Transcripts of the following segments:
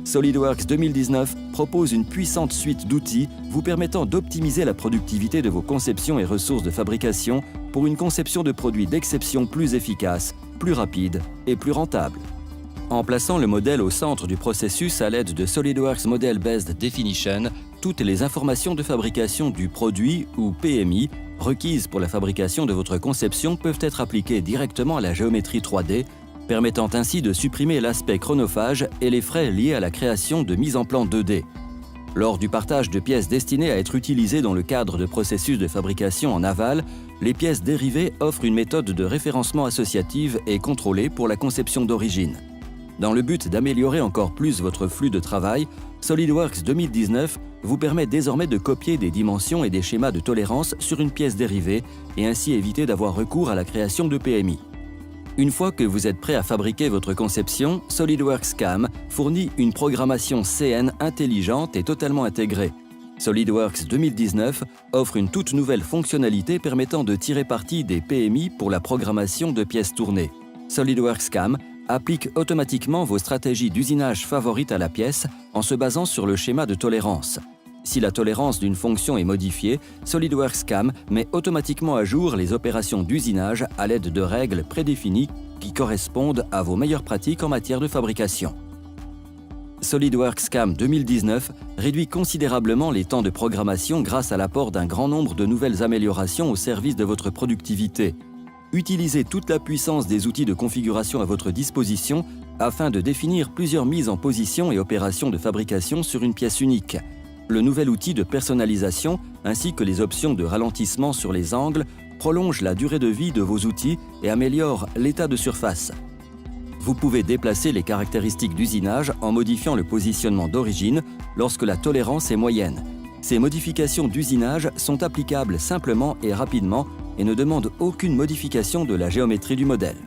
SolidWorks 2019 propose une puissante suite d'outils vous permettant d'optimiser la productivité de vos conceptions et ressources de fabrication pour une conception de produits d'exception plus efficace, plus rapide et plus rentable. En plaçant le modèle au centre du processus à l'aide de SolidWorks Model Based Definition, toutes les informations de fabrication du produit ou PMI requises pour la fabrication de votre conception peuvent être appliquées directement à la géométrie 3D, permettant ainsi de supprimer l'aspect chronophage et les frais liés à la création de mise en plan 2D. Lors du partage de pièces destinées à être utilisées dans le cadre de processus de fabrication en aval, les pièces dérivées offrent une méthode de référencement associative et contrôlée pour la conception d'origine. Dans le but d'améliorer encore plus votre flux de travail, SolidWorks 2019 vous permet désormais de copier des dimensions et des schémas de tolérance sur une pièce dérivée et ainsi éviter d'avoir recours à la création de PMI. Une fois que vous êtes prêt à fabriquer votre conception, SolidWorks CAM fournit une programmation CN intelligente et totalement intégrée. SolidWorks 2019 offre une toute nouvelle fonctionnalité permettant de tirer parti des PMI pour la programmation de pièces tournées. SolidWorks CAM applique automatiquement vos stratégies d'usinage favorites à la pièce en se basant sur le schéma de tolérance. Si la tolérance d'une fonction est modifiée, SolidWorks CAM met automatiquement à jour les opérations d'usinage à l'aide de règles prédéfinies qui correspondent à vos meilleures pratiques en matière de fabrication. SolidWorks CAM 2019 réduit considérablement les temps de programmation grâce à l'apport d'un grand nombre de nouvelles améliorations au service de votre productivité. Utilisez toute la puissance des outils de configuration à votre disposition afin de définir plusieurs mises en position et opérations de fabrication sur une pièce unique. Le nouvel outil de personnalisation ainsi que les options de ralentissement sur les angles prolongent la durée de vie de vos outils et améliorent l'état de surface. Vous pouvez déplacer les caractéristiques d'usinage en modifiant le positionnement d'origine lorsque la tolérance est moyenne. Ces modifications d'usinage sont applicables simplement et rapidement et ne demandent aucune modification de la géométrie du modèle.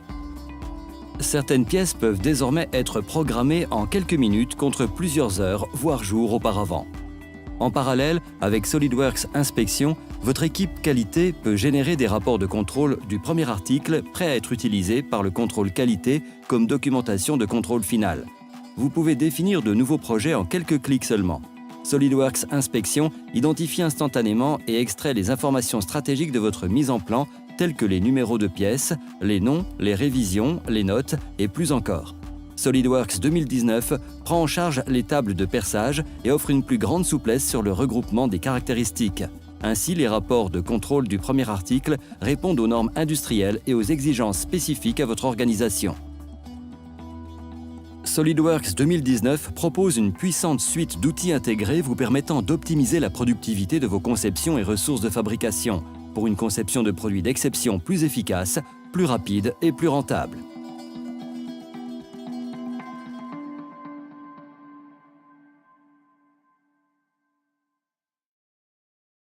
Certaines pièces peuvent désormais être programmées en quelques minutes contre plusieurs heures, voire jours auparavant. En parallèle, avec SolidWorks Inspection, votre équipe qualité peut générer des rapports de contrôle du premier article prêts à être utilisés par le contrôle qualité comme documentation de contrôle final. Vous pouvez définir de nouveaux projets en quelques clics seulement. SolidWorks Inspection identifie instantanément et extrait les informations stratégiques de votre mise en plan, telles que les numéros de pièces, les noms, les révisions, les notes et plus encore. SolidWorks 2019 prend en charge les tables de perçage et offre une plus grande souplesse sur le regroupement des caractéristiques. Ainsi, les rapports de contrôle du premier article répondent aux normes industrielles et aux exigences spécifiques à votre organisation. SolidWorks 2019 propose une puissante suite d'outils intégrés vous permettant d'optimiser la productivité de vos conceptions et ressources de fabrication pour une conception de produits d'exception plus efficace, plus rapide et plus rentable.